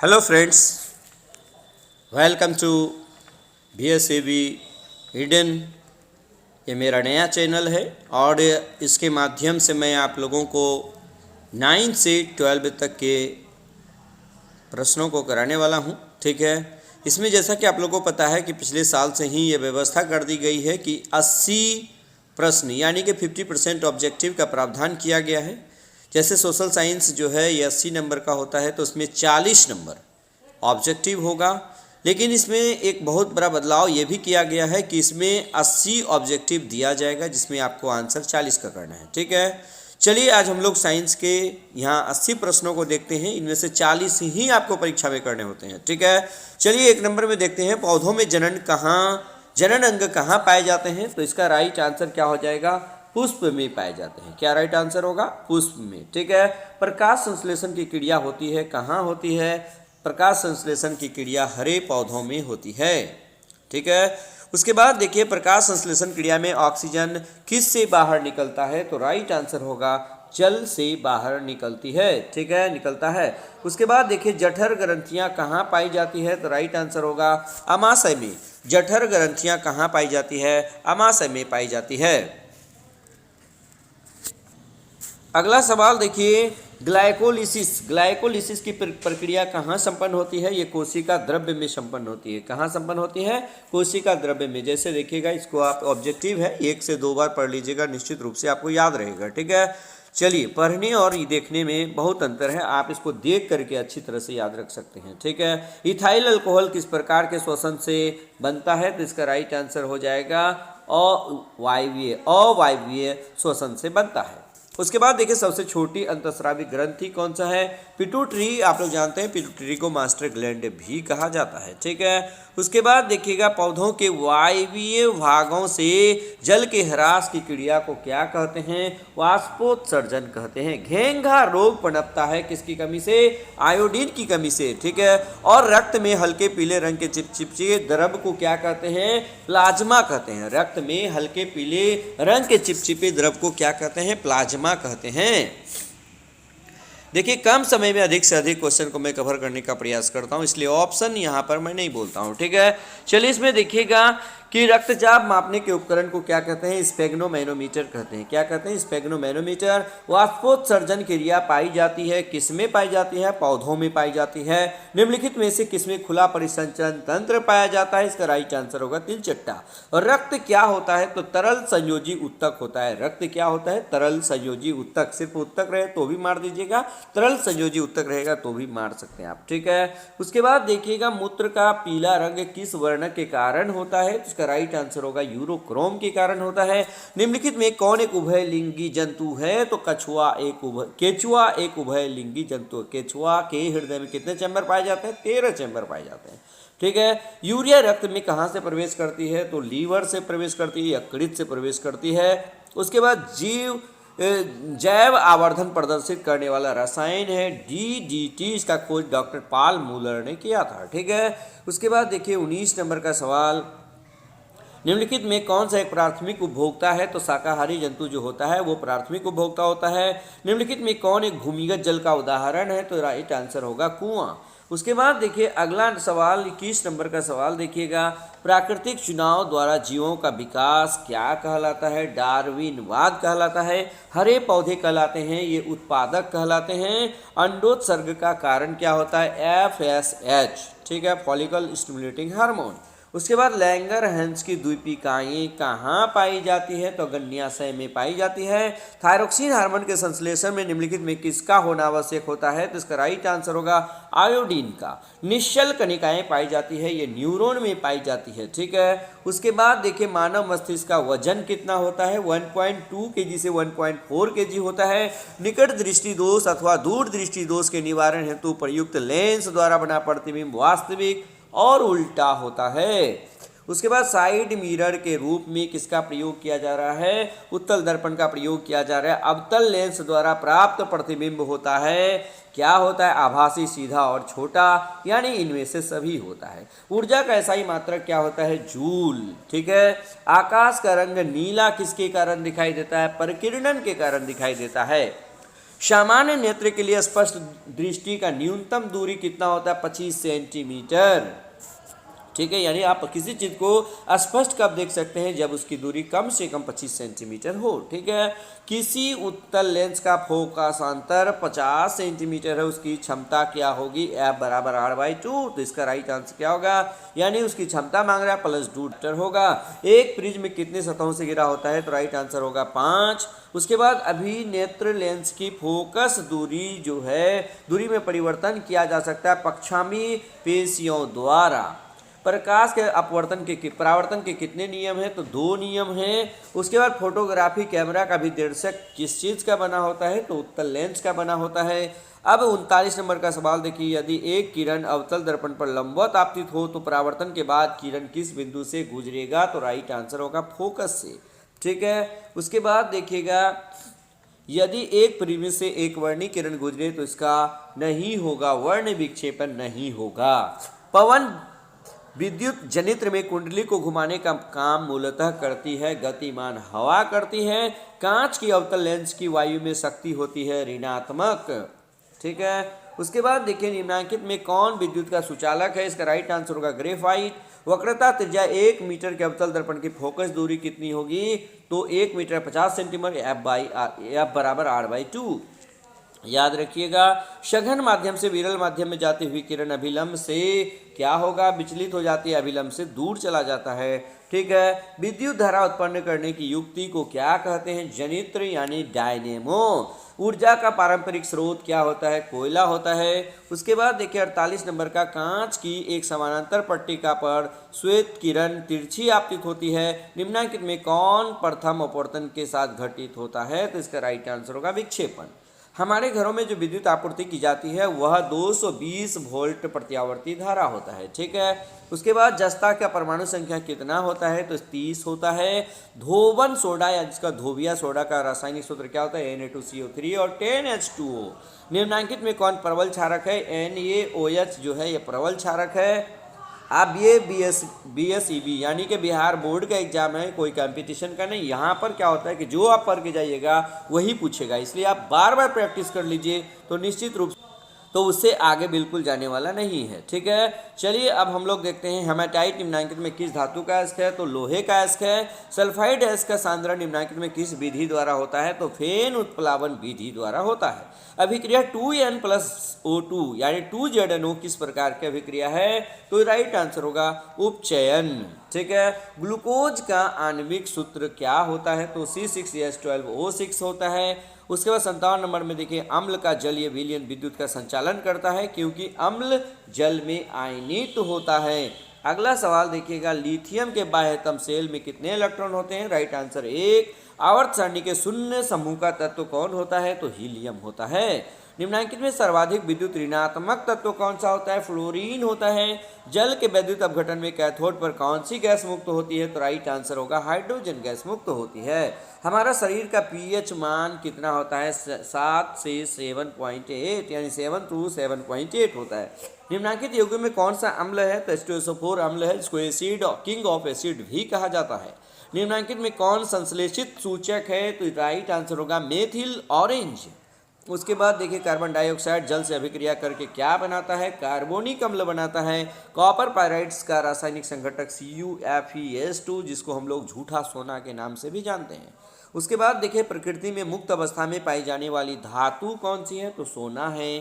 Hello friends, welcome to BSAB hidden. ये मेरा नया चैनल है और इसके माध्यम से मैं आप लोगों को 9 से 12 तक के प्रश्नों को कराने वाला हूँ। ठीक है, इसमें जैसा कि आप लोगों को पता है कि पिछले साल से ही ये व्यवस्था कर दी गई है कि 80 प्रश्न यानी कि 50% ऑब्जेक्टिव का प्रावधान किया गया है। जैसे सोशल साइंस जो है ये 80 नंबर का होता है, तो उसमें 40 नंबर ऑब्जेक्टिव होगा। लेकिन इसमें एक बहुत बड़ा बदलाव ये भी किया गया है कि इसमें 80 ऑब्जेक्टिव दिया जाएगा, जिसमें आपको आंसर 40 का करना है। ठीक है, चलिए आज हम लोग साइंस के यहाँ 80 प्रश्नों को देखते हैं। इनमें से 40 ही आपको परीक्षा में करने होते हैं। ठीक है, चलिए एक नंबर में देखते हैं, पौधों में जनन अंग कहाँ पाए जाते हैं। तो इसका राइट आंसर क्या हो जाएगा? पुष्प में पाए जाते हैं। क्या राइट आंसर होगा? पुष्प में। ठीक है, प्रकाश संश्लेषण की क्रिया होती है, कहाँ होती है? प्रकाश संश्लेषण की क्रिया हरे पौधों में होती है। ठीक है, उसके बाद देखिए प्रकाश संश्लेषण क्रिया में ऑक्सीजन किस से बाहर निकलता है? तो राइट आंसर होगा जल से बाहर निकलती है। ठीक है, निकलता है। उसके बाद देखिए जठर ग्रंथियां कहाँ पाई जाती है? तो राइट आंसर होगा अमाशय में। जठर ग्रंथियां कहाँ पाई जाती है? अमाशय में पाई जाती है। अगला सवाल देखिए, ग्लाइकोलिसिस की प्रक्रिया कहाँ संपन्न होती है? ये कोशिका द्रव्य में संपन्न होती है। कहाँ संपन्न होती है? कोशिका द्रव्य में। जैसे देखिएगा, इसको आप ऑब्जेक्टिव है 1 से 2 बार पढ़ लीजिएगा, निश्चित रूप से आपको याद रहेगा। ठीक है, चलिए पढ़ने और देखने में बहुत अंतर है, आप इसको देख करके अच्छी तरह से याद रख सकते हैं। ठीक है, इथाइल अल्कोहल किस प्रकार के श्वसन से बनता है? तो इसका राइट आंसर हो जाएगा अवायवीय श्वसन से बनता है। उसके बाद देखिए सबसे छोटी अंतःस्रावी ग्रंथि कौन सा है? पिट्यूटरी। आप लोग जानते हैं पिट्यूटरी को मास्टर ग्लैंड भी कहा जाता है। ठीक है, उसके बाद देखिएगा पौधों के वायवीय भागों से जल के ह्रास की क्रिया को क्या कहते हैं? वाष्पोत्सर्जन कहते हैं। घेंघा रोग पनपता है किसकी कमी से? आयोडीन की कमी से। ठीक है, और रक्त में हल्के पीले रंग के चिपचिपे द्रव को क्या कहते हैं? प्लाज्मा कहते हैं। रक्त में हल्के पीले रंग के चिपचिपे द्रव को क्या कहते हैं? प्लाज्मा कहते हैं। देखिए कम समय में अधिक से अधिक क्वेश्चन को मैं कवर करने का प्रयास करता हूं, इसलिए ऑप्शन यहां पर मैं नहीं बोलता हूं। ठीक है, चलिए इसमें देखिएगा कि रक्तचाप मापने के उपकरण को क्या कहते हैं? स्फेग्नोमैनोमीटर कहते हैं। क्या कहते हैं? स्फेग्नोमैनोमीटर। वाष्पोत्सर्जन क्रिया पाई जाती है किसमें पाई जाती है? पौधों में पाई जाती है। निम्नलिखित में से किसमें खुला परिसंचरण तंत्र पाया जाता है? इसका राइट आंसर होगा तिलचट्टा। और रक्त क्या होता है? तो तरल संयोजी उत्तक होता है। रक्त क्या होता है? तरल संयोजी उत्तक। सिर्फ उत्तक रहे तो भी मार दीजिएगा, तरल संयोजी उत्तक रहेगा तो भी मार सकते हैं आप। ठीक है, उसके बाद देखिएगा मूत्र का पीला रंग किस वर्ण के कारण होता है? इसका राइट आंसर होगा यूरोक्रोम के कारण होता है। निम्नलिखित में कौन एक उभयलिंगी जंतु है? तो केचुआ एक उभयलिंगी जंतु। केचुआ के हृदय में कितने चैम्बर पाए जाते हैं? 13 चैम्बर पाए जाते हैं। ठीक है, यूरिया रक्त में कहाँ से प्रवेश करती है? तो लीवर से प्रवेश करती है, यकृत से प्रवेश करती है। उसके बाद जैव आवर्धन प्रदर्शित करने वाला रसायन है DDT। इसका खोज डॉक्टर पॉल मूलर ने किया था। ठीक है, उसके बाद देखिए 19 नंबर का सवाल, निम्नलिखित में कौन सा एक प्राथमिक उपभोक्ता है? तो शाकाहारी जंतु जो होता है वो प्राथमिक उपभोक्ता होता है। निम्नलिखित में कौन एक भूमिगत जल का उदाहरण है? तो राइट आंसर होगा कुआं। उसके बाद देखिए अगला सवाल 21 नंबर का सवाल देखिएगा, प्राकृतिक चुनाव द्वारा जीवों का विकास क्या कहलाता है? डार्विनवाद कहलाता है। हरे पौधे कहलाते हैं, ये उत्पादक कहलाते हैं। अंडोत्सर्ग का कारण क्या होता है? FSH। ठीक है, फॉलिकल स्टिमुलेटिंग हार्मोन। उसके बाद लैंगरहैंस की द्वीपिकाएँ कहाँ पाई जाती है? तो अग्न्याशय में पाई जाती है। थायरोक्सिन हार्मोन के संश्लेषण में निम्नलिखित में किसका होना आवश्यक होता है? तो इसका राइट आंसर होगा आयोडीन का। निश्चल कणिकाएँ पाई जाती है, ये न्यूरॉन में पाई जाती है। ठीक है, उसके बाद देखिए मानव मस्तिष्क का वजन कितना होता है? 1.2 kg से 1.4 kg होता है। निकट दृष्टि दोष अथवा दूर दृष्टि दोष के निवारण हेतु प्रयुक्त लेंस द्वारा बना प्रतिबिंब वास्तविक और उल्टा होता है। उसके बाद साइड मिरर के रूप में किसका प्रयोग किया जा रहा है? उत्तल दर्पण का प्रयोग किया जा रहा है। अवतल लेंस द्वारा प्राप्त प्रतिबिंब होता है, क्या होता है? आभासी, सीधा और छोटा, यानी इनमें से सभी होता है। ऊर्जा का ऐसा ही मात्रक क्या होता है? जूल। ठीक है, आकाश का रंग नीला किसके कारण दिखाई देता है? परिकिरणन के कारण दिखाई देता है। सामान्य नेत्र के लिए स्पष्ट दृष्टि का न्यूनतम दूरी कितना होता है? 25 सेंटीमीटर। ठीक है, यानी आप किसी चीज को स्पष्ट कब देख सकते हैं? जब उसकी दूरी कम से कम 25 सेंटीमीटर हो। ठीक है, किसी उत्तल लेंस का फोकस अंतर 50 सेंटीमीटर है, उसकी क्षमता क्या होगी? F बराबर R/2। तो इसका राइट आंसर क्या होगा? यानी उसकी क्षमता मांग रहा है +2 मीटर होगा। एक प्रिज्म कितनी सतहों से घिरा होता है? तो राइट आंसर होगा 5। उसके बाद अभिनेत्र लेंस की फोकस दूरी जो है, दूरी में परिवर्तन किया जा सकता है पक्षामी पेशियों द्वारा। प्रकाश के परावर्तन के कितने नियम हैं? तो 2 नियम हैं। उसके बाद फोटोग्राफी कैमरा का भी दर्शक किस चीज़ का बना होता है? तो उत्तल लेंस का बना होता है। अब 39 नंबर का सवाल देखिए, यदि एक किरण अवतल दर्पण पर लंबवत आपतित हो तो परावर्तन के बाद किरण किस बिंदु से गुजरेगा? तो राइट आंसर होगा फोकस से। ठीक है, उसके बाद देखिएगा, यदि एक प्रिज्म से एक वर्णी किरण गुजरे तो इसका नहीं होगा, वर्ण विक्षेपण नहीं होगा। पवन विद्युत जनित्र में कुंडली को घुमाने का काम मूलतः करती है गतिमान हवा करती है। कांच की अवतल लेंस की वायु में शक्ति होती है ऋणात्मक। ठीक है, उसके बाद देखिए, निम्नलिखित में कौन विद्युत का सुचालक है? इसका राइट आंसर होगा ग्रेफाइट। वक्रता त्रिज्या 1 मीटर के अवतल दर्पण की फोकस दूरी कितनी होगी? तो 1 मीटर 50 सेंटीमीटर, F बराबर R/2। याद रखिएगा, सघन माध्यम से विरल माध्यम में जाती हुई किरण अभिलंब से क्या होगा? विचलित हो जाती है, अभिलंब से दूर चला जाता है। ठीक है, विद्युत धारा उत्पन्न करने की युक्ति को क्या कहते हैं? जनित्र यानी डायनेमो। ऊर्जा का पारंपरिक स्रोत क्या होता है? कोयला होता है। उसके बाद देखिए 48 नंबर का, कांच की एक समानांतर पट्टिका पर श्वेत किरण तिरछी आपतित होती है, निम्नलिखित में कौन प्रथम अपवर्तन के साथ घटित होता है? तो इसका राइट आंसर होगा विक्षेपण। हमारे घरों में जो विद्युत आपूर्ति की जाती है वह 220 वोल्ट प्रत्यावर्ती धारा होता है। ठीक है, उसके बाद जस्ता का परमाणु संख्या कितना होता है? तो 30 होता है। धोवन सोडा या जिसका धोबिया सोडा का रासायनिक सूत्र क्या होता है? Na2CO3 और 10H2O। निम्नलिखित में कौन प्रबल क्षारक है? NaOH जो है ये प्रबल क्षारक है। अब ये BSEB यानी कि बिहार बोर्ड का एग्जाम है, कोई कंपटीशन का नहीं। यहाँ पर क्या होता है कि जो आप पढ़ के जाइएगा वही पूछेगा, इसलिए आप बार बार प्रैक्टिस कर लीजिए, तो निश्चित रूप तो उससे आगे बिल्कुल जाने वाला नहीं है। ठीक है, चलिए अब हम लोग देखते हैं हेमाटाइट निम्नलिखित में किस धातु का अयस्क है? तो लोहे का अयस्क है। सल्फाइड अयस्क का सांद्रण निम्नलिखित में किस विधि द्वारा होता है? तो फेन उत्प्लावन विधि द्वारा होता है। अभिक्रिया 2N+O2 यानी 2ZNO किस प्रकार की अभिक्रिया है? तो राइट आंसर होगा उपचयन। ठीक है, ग्लूकोज का आणविक सूत्र क्या होता है? तो C6H12O6 होता है। उसके बाद 57 नंबर में देखिए, अम्ल का जलीय विलयन विद्युत का संचालन करता है क्योंकि अम्ल जल में आयनित होता है। अगला सवाल देखिएगा, लिथियम के बाह्यतम शेल में कितने इलेक्ट्रॉन होते हैं? Right answer 1। आवर्त सारणी के शून्य समूह का तत्व कौन होता है? तो हीलियम होता है। निम्नलिखित में सर्वाधिक विद्युत ऋणात्मक तत्व कौन सा होता है? फ्लोरीन होता है। जल के वैद्युत अपघटन में कैथोड पर कौन सी गैस मुक्त होती है? तो राइट आंसर होगा हाइड्रोजन गैस मुक्त होती है। हमारा शरीर का पीएच मान कितना होता है? 7 से 7.8 यानी 7 to 7.8 होता है। निम्नलिखित यौगिकों में कौन सा अम्ल है? तो H2SO4 अम्ल है, जिसको एसिड किंग ऑफ एसिड भी कहा जाता है। निम्नलिखित में कौन संश्लेषित सूचक है? तो राइट आंसर होगा मेथिल ऑरेंज। उसके बाद देखिए, कार्बन डाइऑक्साइड जल से अभिक्रिया करके क्या बनाता है? कार्बोनिक अम्ल बनाता है। कॉपर पायराइड्स का रासायनिक संघटक CuFeS2, जिसको हम लोग झूठा सोना के नाम से भी जानते हैं। उसके बाद देखिए, प्रकृति में मुक्त अवस्था में पाई जाने वाली धातु कौन सी है? तो सोना है।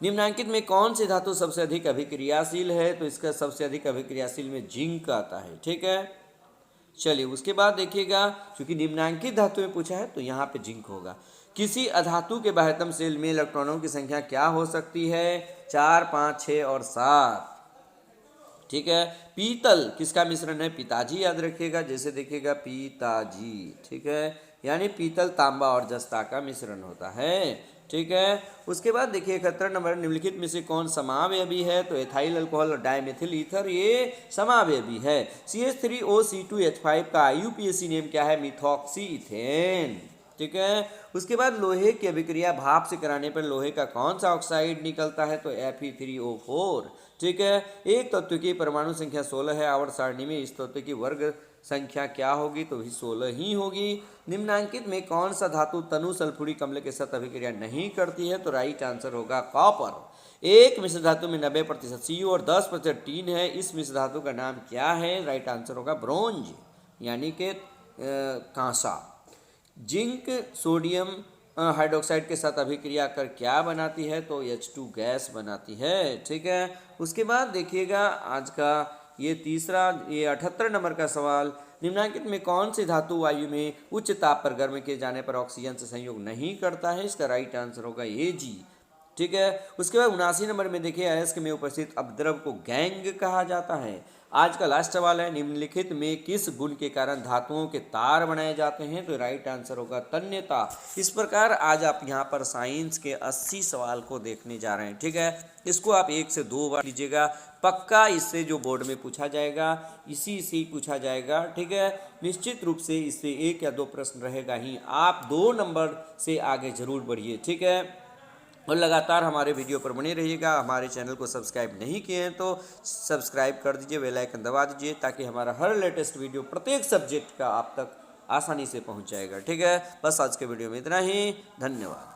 निम्नलिखित में कौन सी धातु सबसे अधिक अभिक्रियाशील है? तो इसका सबसे अधिक अभिक्रियाशील में जिंक आता है। ठीक है, चलिए उसके बाद देखिएगा, क्योंकि निम्नांकित धातु में पूछा है तो यहाँ पे जिंक होगा। किसी अधातु के बाह्यतम शेल में इलेक्ट्रॉनों की संख्या क्या हो सकती है? 4, 5, 6 और 7। ठीक है, पीतल किसका मिश्रण है? पिताजी, याद रखिएगा, जैसे देखिएगा पिताजी। ठीक है, यानी पीतल तांबा और जस्ता का मिश्रण होता है। ठीक है, उसके बाद देखिए 71 नंबर, निम्नलिखित में से कौन समावयवी है? तो एथाइल अल्कोहल और डायमेथिल ईथर ये समावयवी है। CH3OC2H5 का IUPAC नेम क्या है? Methoxy ethane. ठीक है, उसके बाद लोहे की अभिक्रिया भाप से कराने पर लोहे का कौन सा ऑक्साइड निकलता है? तो Fe3O4। ठीक है, एक तत्व की परमाणु संख्या 16 है। आवर्त सारणी में इस तत्व की वर्ग संख्या क्या होगी, तो भी 16 ही होगी। निम्नांकित में कौन सा धातु तनु सल्फ्यूरिक अम्ल के साथ अभिक्रिया नहीं करती है, तो राइट आंसर होगा कॉपर। एक मिश्र धातु में 90% Cu और 10% टीन है, इस मिश्र धातु का नाम क्या है, राइट आंसर होगा ब्रोंज यानी कि कांसा। जिंक सोडियम हाइड्रोक्साइड के साथ अभिक्रिया कर क्या बनाती है, तो H2 गैस बनाती है। ठीक है, उसके बाद देखिएगा आज का ये 78 नंबर का सवाल, निम्नांकित में कौन सी धातु वायु में उच्च ताप पर गर्म किए जाने पर ऑक्सीजन से संयोग नहीं करता है, इसका राइट आंसर होगा Ag। ठीक है, उसके बाद 79 नंबर में देखिए अयस्क में उपस्थित अपद्रव को गैंग कहा जाता है। आज का लास्ट सवाल है, निम्नलिखित में किस गुण के कारण धातुओं के तार बनाए जाते हैं, तो राइट आंसर होगा तन्यता। इस प्रकार आज आप यहाँ पर साइंस के 80 सवाल को देखने जा रहे हैं। ठीक है, इसको आप 1 से 2 बार लीजिएगा, पक्का इससे जो बोर्ड में पूछा जाएगा इसी से ही पूछा जाएगा। ठीक है, निश्चित रूप से इससे 1 या 2 प्रश्न रहेगा ही, आप 2 नंबर से आगे जरूर बढ़िए। ठीक है, और लगातार हमारे वीडियो पर बने रहिएगा। हमारे चैनल को सब्सक्राइब नहीं किए हैं तो सब्सक्राइब कर दीजिए, बेल आइकन दबा दीजिए, ताकि हमारा हर लेटेस्ट वीडियो प्रत्येक सब्जेक्ट का आप तक आसानी से पहुंच जाएगा। ठीक है, बस आज के वीडियो में इतना ही, धन्यवाद।